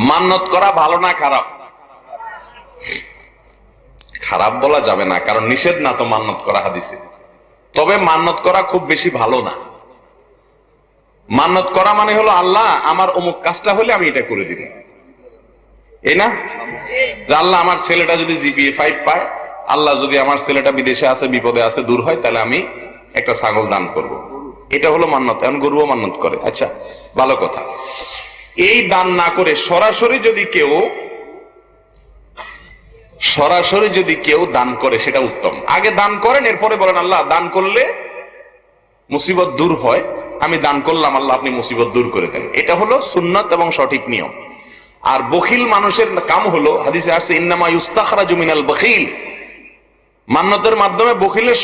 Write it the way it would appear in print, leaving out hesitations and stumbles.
মান্নত করা ভালো না খারাপ? খারাপ বলা যাবে না, কারণ নিষেধ না তো মান্নত করা হাদিসে। তবে মান্নত করা খুব বেশি ভালো না। মান্নত করা মানে হলো আল্লাহ আমার অমুক কাজটা হলে আমি এটা করে দিব, এই না? যে আল্লাহ আমার ছেলেটা যদি জিপিএ 5 পায়, আল্লাহ যদি আমার ছেলেটা বিদেশে আছে, বিপদে আছে, দূর হয়, তাহলে আমি একটা ছাগল দান করব। এটা হলো মান্নত। এখন গরুও মান্নত করে, আচ্ছা ভালো কথা। এই দান না করে সরাসরি যদি কেউ দান করে সেটা উত্তম। আগে দান করেন, এরপরে বলেন আল্লাহ দান করলে মুসিবত দূর হয়, আমি দান করলাম, আল্লাহ আপনি মুসিবত দূর করে দেন। এটা হলো সুন্নাত এবং সঠিক নিয়ম। আর বখিল মানুষের কাম হলো, হাদিসে আসছে ইন্নামা ইউস্তাখরাজু মিনাল বখিল, মান্নতের মাধ্যমে বখিলের